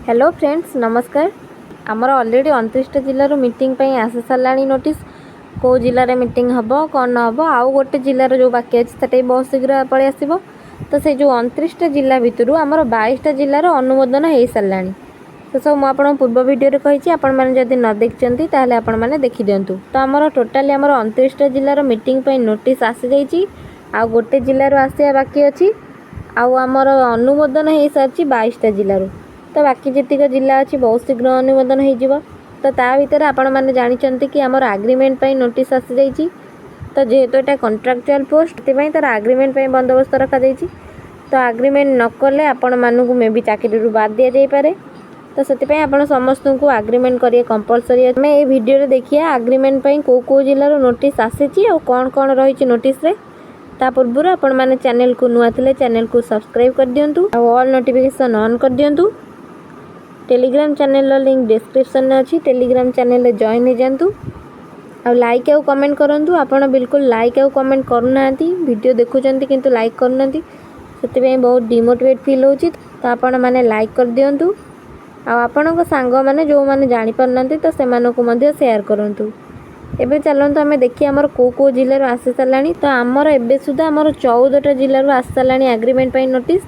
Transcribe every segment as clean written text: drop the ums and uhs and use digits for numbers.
Hello friends नमस्कार। आमर already 29 जिल्लार meeting पे आसी सारा नोटिस कौ जिले मीटिंग हम कौन न हम आउ गोटे जिलार जो बाकी अच्छे बहुत शीघ्र पलि आसो। तो से जो 29 जिला भितर आमर 22 जिलार अनुमोदन हो सारा तो सब मुझे पूर्व वीडियो कही आपण मैंने जदि न देखते ताहले आपण मैंने देखी दिंतु। तो आमर टोटाली आमर 29 जिलार मीटिंग पे नोटिस आसी जाइए आ गोटे जिलार आसिया बाकी अच्छी आमर अनुमोदन हो सारी 22 जिलूर। तो बाकी जीतिक जिला अच्छी बहुत शीघ्र अनुमोदन हो तो ता भर आपण मैंने जानते कि आमर आग्रीमेंट पर नोटिस आसी जाइए। तो जेहेतु यहाँ कंट्राक्चुअल पोस्ट से तार आग्रीमेंट पर बंदोबस्त रखा जाइए। तो आग्रीमेंट न कले आपण मानू मे भी चाकरी बाद दि जापे। तो से आप समस्त को आग्रीमेंट करिए कंपलसरी। आम ये भिडियो देखिए आग्रीमेंट कौ कौ जिलार नोटिस आसी और कौन कौन रही नोटिस रे। ता पूर्व आपण मैंने चैनल को नुआ थे चैनल को सब्सक्राइब कर दिंतु ऑल नोटिफिकेशन ऑन कर दिंतु। टेलीग्राम चैनल लिंक डिस्क्रिप्शन में अच्छी टेलीग्राम चैनल जॉइन हो जातु आ लाइक आउ कमेंट करूँ। आपड़ बिल्कुल लाइक आउ कमेंट करूना वीडियो देखुंत किंतु लाइक करूना से बहुत डिमोटिवेट फील होची। तो आपण मैंने लाइक कर दिंतु आपण सांग मैंने जो मैंने जापारना तो से सेयार करूँ। एबे चलते आम देखिए आमर कौ कौ जिलूर आसी सारा। तो आमर एबे सुधा आमर 14टा जिलूर आसी सारा आग्रीमेंट पर नोटिस।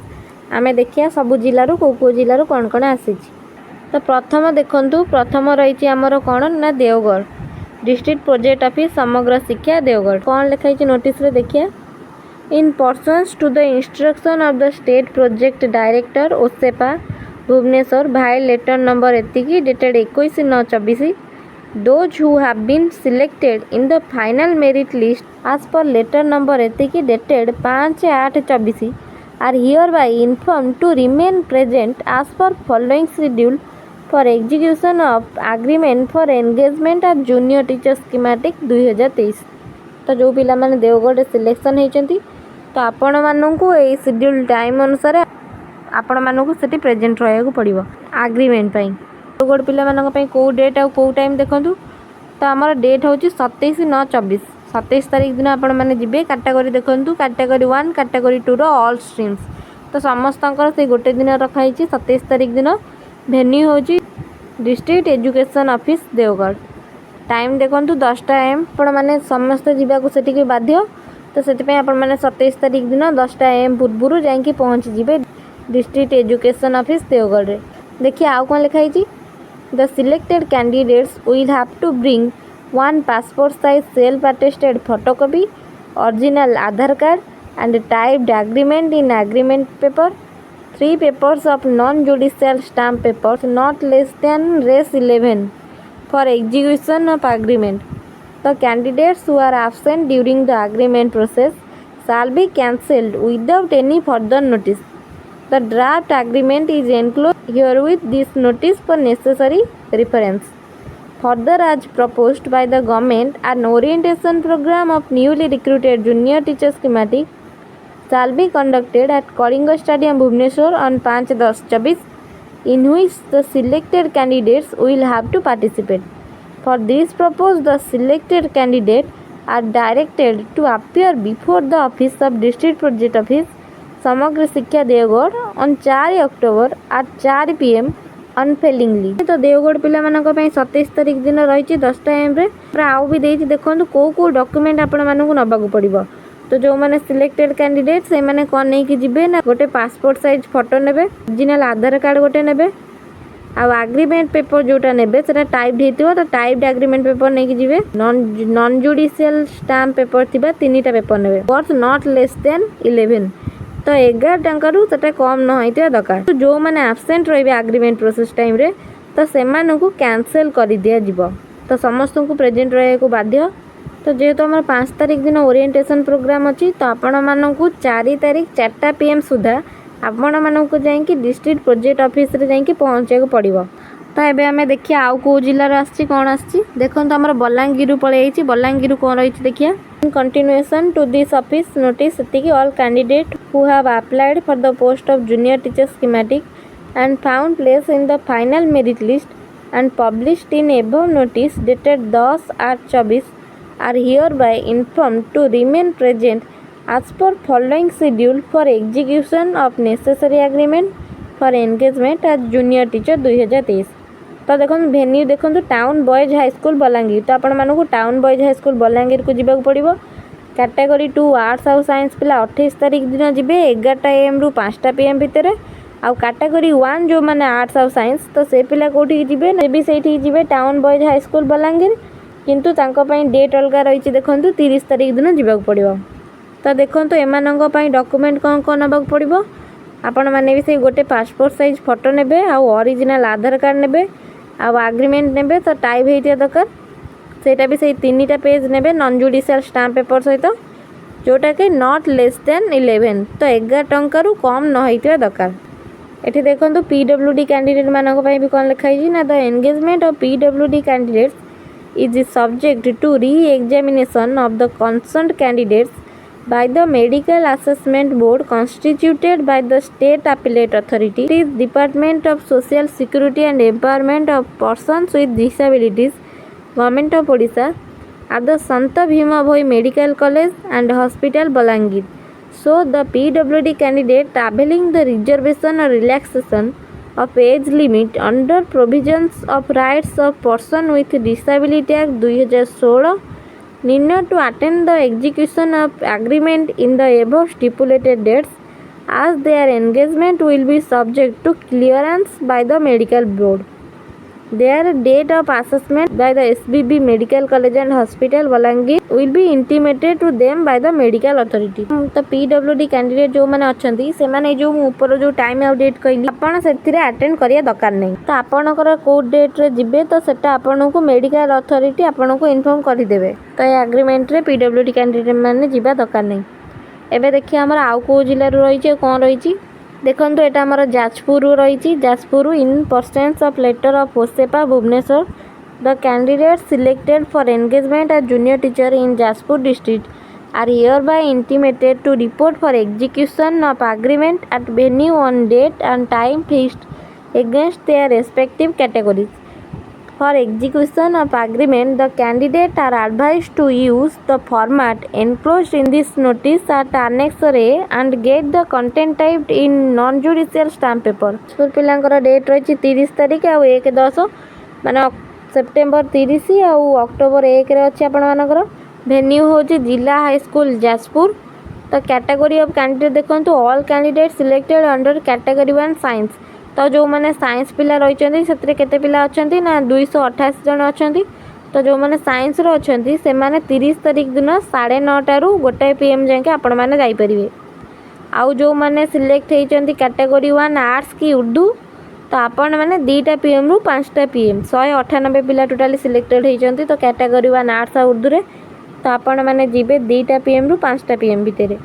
आम देखिए सबू जिलूर कौ कौ जिलूर कौन कौन आसी। तो प्रथम देखंतु प्रथम रही आमर कौन ना देवगढ़ डिस्ट्रिक्ट प्रोजेक्ट ऑफिस समग्र शिक्षा देवगढ़ कौन लिखाई नोटिस रे देखिए। In pursuance to the instruction of the state project director OSEPA Bhubaneswar vide letter number एतिकी dated 21/9/24 those who have been selected in the final merit list as per letter number एतिकी dated 5/8/24 are hereby informed to remain present as per following schedule for execution of agreement for engagement of junior teacher schematic 2023। तो जो पिला माने Deogarh selection होती तो आपण मानू ये शेड्यूल टाइम अनुसार आपण मानू से प्रेजेंट रहा पड़ो आग्रीमेंट देवगढ़ पिला कौ डेट आ कौ टाइम देखूँ। तो आमर डेट हूँ 27/9/24 27 तारीख दिन आपण मैंने जी कैटेगरी देखूँ कैटेगरी 1 कैटेगरी 2 ऑल स्ट्रीम्स। तो समस्त से गोटे दिन रखाई 27 तारीख दिन वेन्यू हूँ district education office Deogarh. Time देखूँ 10टा AM आपण मैंने समस्ते जावाक से बाध्य। तो से 27 तारीख दिन 10टा AM पूर्व जा पहुँची जी डिस्ट्रिक्ट एजुकेशन ऑफिस देवगढ़ रे। देखिए आउ कौन लिखाई the selected candidates will have to bring 1 passport size self attested photocopy original Aadhaar card and typed agreement in agreement paper 3 papers of non-judicial stamp papers not less than res 11 for execution of agreement। The candidates who are absent during the agreement process shall be cancelled without any further notice। The draft agreement is enclosed herewith this notice for necessary reference। Further, as proposed by the government, an orientation program of newly recruited junior teacher schematic shall be conducted at Kalinga Stadium, Bhubaneswar on 5/10/24, in which the selected candidates will have to participate। For this purpose, the selected candidates are directed to appear before the office of District Project Office, समग्र शिक्षा Deogarh on 4 October at 4 PM अनफेलिंगली। तो देवगढ़ पिला 27 तारीख दिन रही 10टा AM आउ भी देखते देखो कौ कौ डॉक्यूमेंट आपण मानू नबाक पड़ो। तो जो मैंने सिलेक्टेड कैंडिडेट से मैंने कौन नहीं जीवे ना गोटे पासपोर्ट साइज फोटो ने ओरिजिनल आधार कार्ड गोटे ने आग्रीमेंट पेपर जोटा ने टाइप्ड होता तो टाइप्ड आग्रीमेंट पेपर नहीं जीवे नॉन जुडिशियल स्टाम्प पेपर थी 3टा पेपर ने वर्थ नॉट लेस देन 11। तो 11 टंकारु से कम न होता दरकार। तो जो मैंने आबसेंट रे आग्रीमेंट प्रोसेस टाइम रे तो से कैंसल कर दिया जिवो। तो समस्त को प्रेजेंट रहा को बाध्य। तो जेहेतु आम 5 तारीख दिन ओरिएंटेशन प्रोग्राम अच्छी तो आपण मानू 4 तारीख 4टा PM सुधा आपण मानू जाकि डिस्ट्रिक्ट प्रोजेक्ट ऑफिस रे जाकि पहुँचा पड़ो। तो ये आम देखिए आउ कौ जिलार आसी कौन आसी देखो। आम बलांगीर पलि बलांगीर कौन रही देखिए। In continuation to this office notice एतिकी all candidates who have applied for the post of junior teacher schematic and found place in the final merit list and published in above notice dated 10/8/24 are hereby informed to remain present as per following schedule for execution of necessary agreement for engagement as junior teacher 2023। तो देखो venue देखो town boys high school Balangir. तो आपण मानू town boys high school Balangir को जीवा पड़ो। Category 2 arts आउ साइंस पिला 28 तारिख दिन जीवे 11 AM रु 5 PM भितर। आउ कैटेगरी 1 जो मैंने आर्ट्स आउ साइंस तो से पिला कौटी जीवे भी से जीवे town boys high school Balangir किंतु तांको पई डेट अलग रही देखो 30 तारिख दिन जीवा पड़ो। तो देखो एमानंको पई डॉक्यूमेंट कौन कौन नबाक पड़ो। आपण मैंने भी से गोटे पासपोर्ट साइज फोटो नेबे आउ ओरिजिनल आधार कार्ड नेबे आउ एग्रीमेंट नेबे तो टाइप होइतिया दरकार सेटा भी से 3टा पेज नेबे नॉन जुडिशियल स्टाम्प पेपर सहित जोटा कि नॉट लेस देन 11 तो 11 टंका रु कम न होइतिया दरकार। एठी देखंतु पीडब्ल्यूडी कैंडिडेट मानक पई भी कोन लिखा हिजी ना the engagement of PWD candidates is subject to re examination of the concerned candidates by the medical assessment board constituted by the state appellate authority, Department of Social Security and Empowerment of Persons with Disabilities, Government of Odisha, at the Santa Bhima Bhoi Medical College and Hospital Balangir. So the PWD candidate availing the reservation or relaxation of age limit under provisions of rights of person with disability act 2016 need not to attend the execution of agreement in the above stipulated dates as their engagement will be subject to clearance by the medical board. Their date of assessment by the SBB Medical College and Hospital Balangir will be intimated to them by the medical authority. तो PWD candidate जो मैंने अच्छी से मैंने जो ऊपर जो time आउ डेट कहली आपन से अटेंड करिया दरकार नहीं। तो आपणकर को डेट रे जिबे तो सेटा आपन को मेडिकल अथॉरिटी आपन को इन्फॉर्म कर देबे। तो ये एग्रीमेंट रे PWD कैंडिडेट माने जिबा दरकार नहीं। एबे देखिए हमर आउ को जिल्ला रो रही छै कोन रही छी देखो यहाँ आम जाजपुर रही Jajpur in pursuance of letter of OSEPA Bhubaneswar the candidate selected for engagement as junior teacher in Jajpur district are hereby intimated to report for execution of agreement at venue on date and time fixed against their respective categories. For execution of agreement, the candidate are advised to use the format enclosed in this notice at Annex A and get the content typed in non-judicial stamp paper. School पिलांकर date रही 30 तारिख आउ 1/10 माने September 30 आउ October 1 रे अछि आपण मानकर। वेन्यू होची जिला हाई स्कूल जाजपुर। तो कैटेगरी ऑफ कैंडिडेट देखंतु all candidate selected under category 1 science. तो जो मैंने साइंस पिला रही से केते पिला अच्छा ना 288 जन अच्छा। तो जो मैंने साइंस अच्छा से मैंने 30 तारिख दिन 9:30 रु 1 PM जाके आपण मैंने जापरेंगे। आउ जो मैंने सिलेक्ट होती कैटेगरी 1 आर्ट्स की उर्दू तो आपण मैंने 2 PM रु 5 PM 198 पिला टोटाली सिलेक्टेड होती। तो कैटेगरी 1 आर्ट्स आ उर्दू रे तो आपण मैंने जीवे 2 PM रु 5 PM भितर।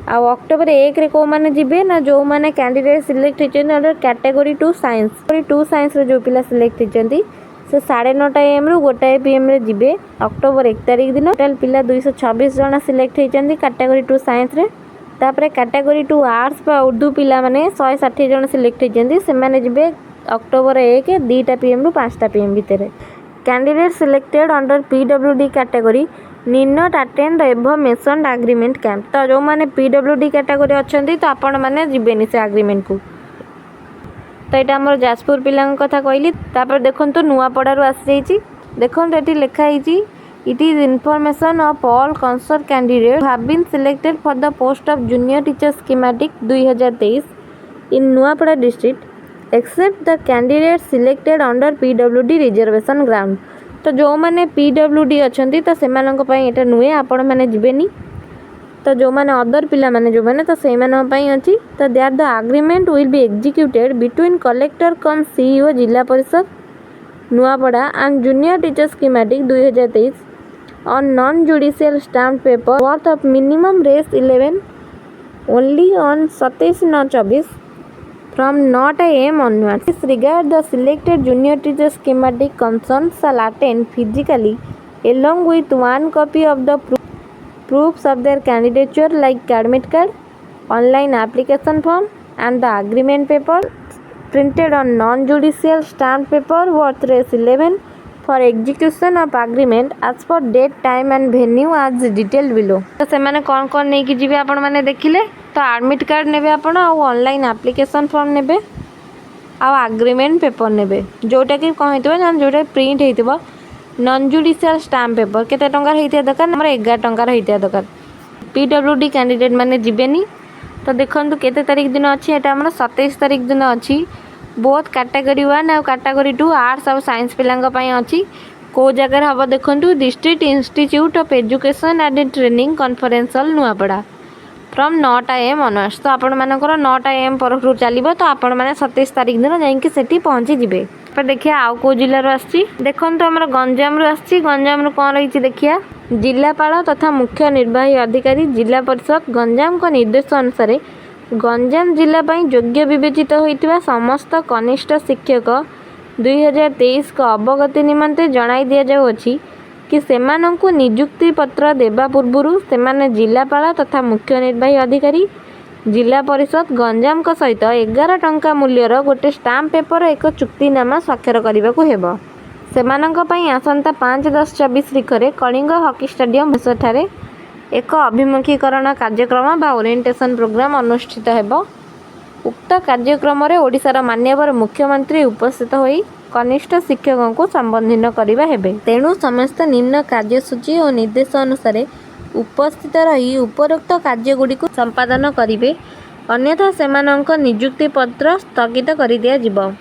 आउ अक्टोबर 1 रे को माने जीवे ना जो माने कैंडिडेट सिलेक्ट होती under category 2 science. Category 2 science रे जो पिला सिलेक्ट होती से 9:30 AM रु 1 PM रे जीवे अक्टोबर 1 तारिख दिन। टोटल पिला 226 जन सिलेक्ट होती कैटेगरी 2 साइंस रे। तापरे कैटेगरी 2 आर्ट्स बा उर्दू पिला माने 160 जन सिलेक्ट होती से माने जीवे अक्टोबर 1 2 PM रु 5 PM भितर। Candidate selected under PWD category need not attend the above mentioned agreement camp। तो जो माने PWD कैटेगरी अच्छा तो आपण मैंने जीवेनि से एग्रीमेंट को। तो यहाँ आम जाजपुर पिला कथा कहली। तापर देखो नुआपड़ारू आसी जाइए देखो ये लिखाई it is information of all concern candidate have been selected for the post of junior teacher schematic 2023 in Nuapada district except the candidate selected under PWD reservation ground. तो जो मैंने PWD अच्छा तो से यहाँ नुहे आपण मैंने जीवेनि। तो जो मैंने अदर पिला माने जो मैंने तो से अच्छी तो there the agreement will be executed between collector cum CEO Zilla Parishad Nuapada and junior teacher schematic 2023 on non judicial stamp paper worth of minimum res 11 only on 27/9/24 from 0 AM onwards. This regard the selected junior teacher schematic concerned shall attend physically along with one copy of the proofs of their candidature like admit card, online application form and the agreement paper printed on non-judicial stamped paper worth res 11 for execution of agreement as per date time and venue आज detail below. तो से कौन कौन नहीं जी आपण मैंने देखिले तो एडमिट कार्ड ने आपण ऑनलाइन एप्लिकेशन फॉर्म ने आग्रीमेंट पेपर ने जोटा कि कौन होता जोटा प्रिंट होता नॉन जुडिशियल स्टाम्प पेपर केते टंकार होता दरकार आम 11 टंकार होता दरकार। पीडब्ल्यूडी कैंडिडेट मैंने जीवेनी तो देखो केते तारीख दिन अच्छी एटा आम 27 तारीख दिन अच्छी बोथ कैटेगरी 1 और कैटेगरी 2 आर्ट्स और साइंस पिलांई अच्छी कौ जगह हम देखो district institute of education and training conference hall Nuapada from 9 AM onwards. तो आपण मानकर 9 AM पर चलो तो आपण मैंने 27 तारीख दिन जाइए सेठी पहुँची जिवे। पर देखिए आउ कौ जिलूर आसी देखो तो आम गंजाम आसी गंजाम कौन रही देखिया जिलापाल तथा मुख्य निर्वाही अधिकारी जिला परिषद गंजाम को निर्देश अनुसार गंजाम जिला योग्य विवेचित होता समस्त कनिष्ठ शिक्षक 2023 को अवगति निमंते जणाई दि जाउछि कि सेमानंकु नियुक्ति पत्र देबा पूर्वरु सेमाने जिलापाल तथा मुख्य निर्वाही अधिकारी जिला परिषद गंजाम को सहित 11 टंका मूल्यर गोटे स्टाम्प पेपर एक चुक्तिनामा स्वाक्षर करने को हेबो। सेमानंक पई आसंता 5-10-24 तारिखरे कलिंग हॉकी स्टेडियम ठारे एक अभिमुखीकरण कार्यक्रम बा ओरिएंटेशन प्रोग्राम अनुष्ठित हेबो। उक्त कार्यक्रम रे ओडिशार मान्यवर मुख्यमंत्री उपस्थित होई कनिष्ठ शिक्षकों को संबोधित करवा हेबे। तेणु समस्त निम्न कार्यसूची और निर्देश अनुसार उपस्थित रही उपरोक्त कार्यगुड़ी संपादन करेंगे अन्यथा सेमानंक नियुक्ति पत्र स्थगित कर दिया जिवो।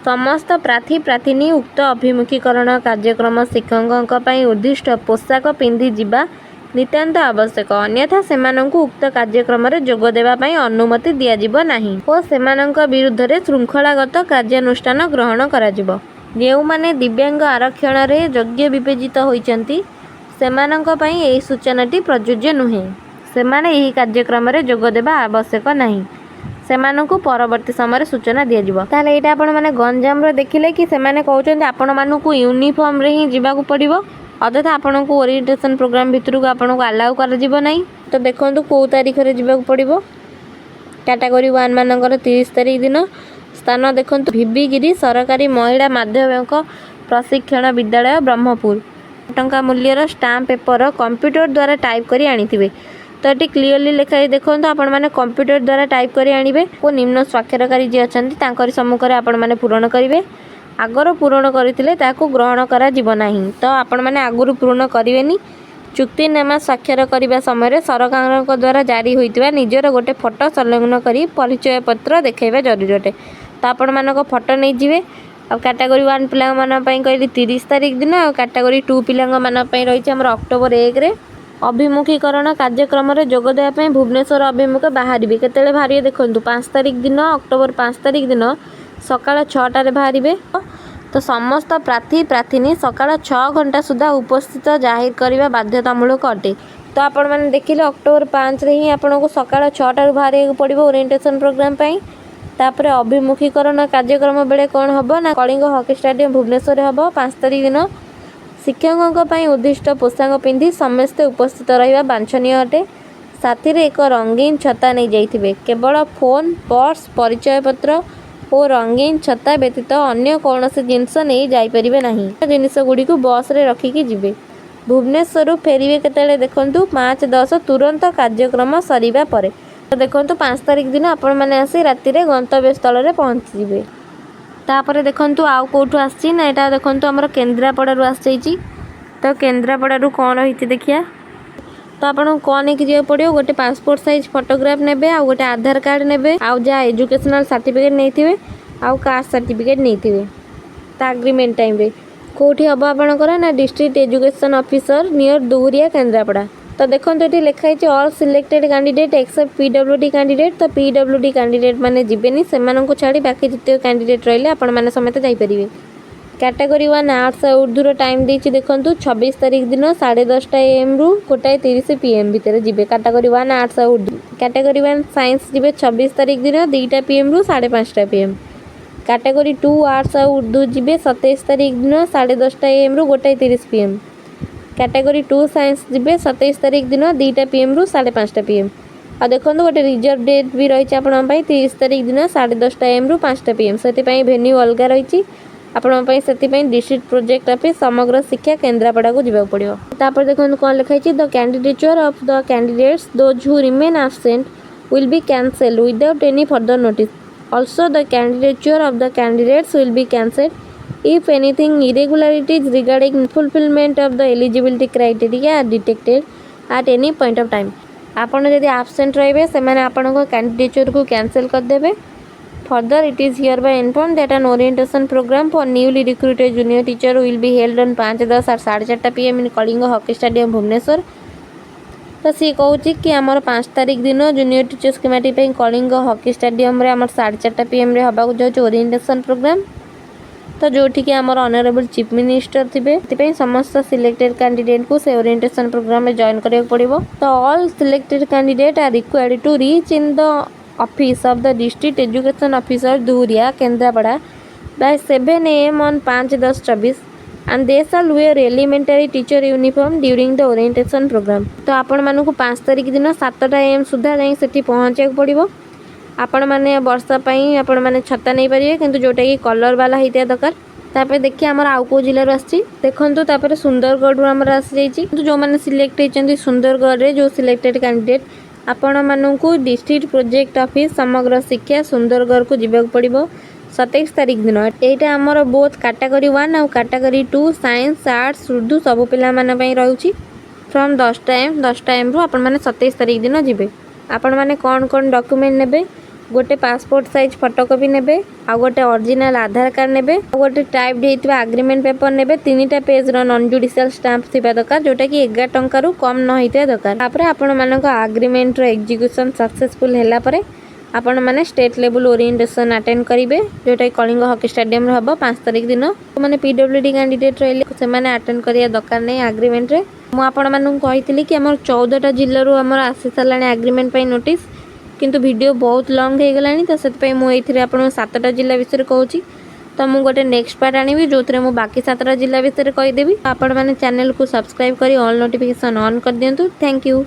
समस्त प्रार्थी प्रार्थिनी उक्त अभिमुखीकरण कार्यक्रम शिक्षकों पर उद्दिष्ट पोशाक पिंधि जिबा नितांत आवश्यक अन्यथा सेमानंकु उक्त कार्यक्रम रे जोग देबा पई अनुमति दिया जिवो नाही और सेमानंक विरुद्ध रे श्रृंखलागत कार्यानुष्ठान ग्रहण करा जिवो। जेउ माने दिव्यांग आरक्षण रे योग्य विवेचित होइचंती सेमानंक पई एही सूचनाटी प्रযোज्य नुहे सेमाने एही कार्यक्रम रे जोग देबा आवश्यक नाही सेमानंकु परवर्ती समय सूचना दिया जिवो। ताले एटा आपण माने गंजाम रे देखिले कि सेमाने कहउचंती आपण मानकु यूनिफॉर्म रे ही जिबाकू पड़िबो अर्थात आपन को ओरिएंटेशन प्रोग्राम भितर को आपन को अलाउ कर जिवो नाही। तो देखंतु को तारीख रे जिबाकू पड़िबो कैटेगरी 1 मानकर 30 तारीख दिन स्थान देखंतु भिबिगिरी सरकारी महिला माध्यमिक प्रशिक्षण विद्यालय ब्रह्मपुर टंका मूल्यर स्टाम्प पेपर कंप्यूटर द्वारा टाइप करी आनिथिबे। तो ये क्लीयरली लिखाई देखो आपण मैंने कंप्यूटर द्वारा टाइप करी आनिबे को निम्न स्वाक्षरकारी जी अछंती तांकरी सम्मुखरे आपण मैंने पूरण करिवे आगर पूरण करथिले ताको ग्रहण करा जिवो नाही। तो आपण मैंने आगुरु पूर्ण करिवेनी चुक्तिनामा स्वाक्षर करबा समय सरकार द्वारा जारी होइतिबा निजर गोटे फोटो संलग्न करी परिचय पत्र देखाइबा जरूरी अटे। तो आपण मानको फोटो नै जिवे आ कैटेगरी 1 पिला माना पई कहली 30 तारीख दिन आ कैटेगरी 2 पिला माना पई रही हमर अक्टोबर 1 रे अभिमुखीकरण कार्यक्रम रे जोग देबा पई भुवनेश्वर अभिमुख बाहरिबे केतेले बाहरिबे देखंतु 5 तारीख दिन अक्टोबर 5 तारीख दिन सकाळ 6 रे बाहरिबे। तो समस्त प्रार्थी प्रार्थिनी सकाळ 6 घंटा सुधा उपस्थित जाहिर करबा बाध्यतामूलक अटे। तो आपण माने देखिले अक्टोबर 5 रे ही आपन को सकाळ 6 टा बाहरिया पड़िबो ओरिएंटेशन प्रोग्राम पई तापरे अभिमुखीकरण कार्यक्रम बेले कौन हम ना कलिंग हॉकी स्टेडियम भुवनेश्वर हम 5 तारीख दिन शिक्षकों पर उद्दिष्ट पोशाक पिंधि समस्ते उपस्थित रहा बांछनीय अटे। साथी रे एक रंगीन छता नहीं जाइथिबे केवल फोन पर्स परिचय पत्र और रंगीन छता व्यतीत अन्य कौन से जिनस नहीं जाइपारे ना जिनस गुड़ी को बस रे रखिकी जिवे। भुवनेश्वर फेरिवे केतेले देखंतु 5-10 तुरंत कार्यक्रम सरीबा परे। तो देखंतु 5 तारीख दिन आपण माने आसी राति रे गंतव्य स्थल रे पहुंची जिवे। तापरे देखंतु आउ कोठु आसी ना एटा देखंतु हमर केंद्रापड़ा रु आसी जाईची। तो केंद्रापड़ा रु कोन रहिति देखिया तो आपन कोन नेकी जे पड़ियो गोटे पासपोर्ट साइज फोटोग्राफ नेबे आ गोटे आधार कार्ड नेबे आ जा एजुकेशनल सर्टिफिकेट नेथिबे आ कास्ट सर्टिफिकेट नेथिबे। ता एग्रीमेंट टाइम रे कोठी हबो आपन करा ना district education officer near Duhuria Kendrapara. तो देखो ये लिखाई all selected candidate except PWD candidate. तो पीडब्ल्यूडी कैंडिडेट माने जीवेनी से छाड़ी बाकी जिते कैंडिडेट रहिले आपण माने समेत जाइपारे। कैटेगरी 1 आर्ट्स उर्दूर टाइम देछि देखंतु 26 तारीख दिन 10:30 AM रु 1:30 PM भितर जिबे category 1 arts Urdu. Category 1 science जिबे 26 तारीख दिन 2 PM रु 5:30 PM। कैटेगरी 2 आर्ट्स उर्दू जिबे 27 तारीख दिन 10:30 AM रु 1:30 PM। कैटेगरी 2 साइंस जिबे 27 तारीख दिन 2 PM रु 5:30 PM। आ देखंतु गोटे रिजर्व डेट भी रही आपण 30 तारीख दिन 10:30 AM रु 5 PM से भेन्यू अलग रही ଆପଣଙ୍କ ପାଇଁ ସେଥିପାଇଁ ଡିଷ୍ଟ୍ରିକ୍ଟ ପ୍ରୋଜେକ୍ଟ ଅଫିସ୍ ସମଗ୍ର ଶିକ୍ଷା କେନ୍ଦ୍ରାପଡ଼ାକୁ ଯିବାକୁ ପଡ଼ିବ। ତାପରେ ଦେଖନ୍ତୁ କ'ଣ ଲେଖା ହେଇଛି, the candidature of the candidates those who remain absent will be cancelled without any further notice. Also, the candidature of the candidates will be cancelled if anything irregularities regarding fulfillment of the eligibility criteria are detected at any point of time. ଆପଣ ଯଦି absent ରହିବେ ସେମାନେ ଆପଣଙ୍କ କ୍ୟାଣ୍ଡିଡେଚରକୁ cancel କରିଦେବେ। Further, it is hereby informed that an orientation program for newly recruited junior teacher will be held on 5-10 at 4:30 PM in Kalinga hockey stadium Bhubaneswar. तो सी कहूँ कि आमर 5 तारिख दिन junior teacher schematic Kalinga hockey stadium रे आमर 4:30 PM रे हबाक जाउछ ओरिएंटेशन प्रोग्राम। तो जोठी कि आमर ऑनरेबल चीफ मिनिस्टर थिबे समस्त सिलेक्टेड कैंडिडेट को से ओरिएंटेशन प्रोग्राम में जॉइन करिया पड़िबो। तो all selected candidate are required to reach in the office of the district education officer Dhuria Kendrapara by 7 AM on 5/10/24 and they shall wear elementary teacher uniform during the orientation program. तो आपण मानकु 5 तारिख दिन 7 AM सुधा जाई सेठी पहुंचिया पड़िबो। आपण माने वर्षा पई आपण माने छता नै परिबे किंतु जोटा की कलर वाला हेतिया दरकार। तापर देखि हमर आउ को जिल्ला रो आछि देखंतु। तापर सुंदरगढ़ रो हमर आसी जाईची किंतु जो माने सिलेक्ट हेचंदी सुंदरगढ़ रे जो सिलेक्टेड कैंडिडेट आपण मानकु डिस्ट्रिक्ट प्रोजेक्ट ऑफिस समग्र शिक्षा सुंदरगढ़ को जिबाक पड़िबो 27 तारिख दिन। एटा हमर बोथ कैटेगरी 1 और कैटेगरी 2 साइंस आर्ट्स उर्दू सब पिला माने पई रहउची फ्रॉम 10 टाइम रो आपण माने 27 तारिख दिन जिबे। आपण माने कोन डॉक्यूमेंट नेबे, गोटे पासपोर्ट साइज फोटोकॉपी नेबे, आ गोटे ओरिजिनल आधार कार्ड नेबे, आ गोटे टाइप हेतिबा एग्रीमेंट पेपर नेबे, 3टा पेज रो नॉन जुडिशियल स्टैंप थिबा दरकार जोटा कि 11 टंका रु कम न होइते दरकार। तापर आपण मानक एग्रीमेंट रो एग्जीक्यूशन सक्सेसफुल हैला परे आपण माने स्टेट लेवल ओरिएंटेशन अटेंड करिवे जोटा कि कलिंग हॉकी स्टेडियम रे हबो 5 तारिख दिन। माने पीडब्ल्यूडी कैंडिडेट रहले से माने अटेंड करिया दरकार नै एग्रीमेंट रे। मु आपण मानक कहितली कि हमर 14टा जिल्ला रो हमर आसी सलाने एग्रीमेंट पई नोटिस किंतु वीडियो बहुत लॉन्ग हो गलानी। तो से मुझे ये आपको 7टा जिला विषय कहूँ। तो मुझे गोटे नेक्स्ट पार्ट आनी जो थे बाकी 7टा जिला विषय कहीदेवी। आपण मैंने चैनल को सब्सक्राइब कर ऑल नोटिफिकेशन ऑन कर दिंतु। Thank you.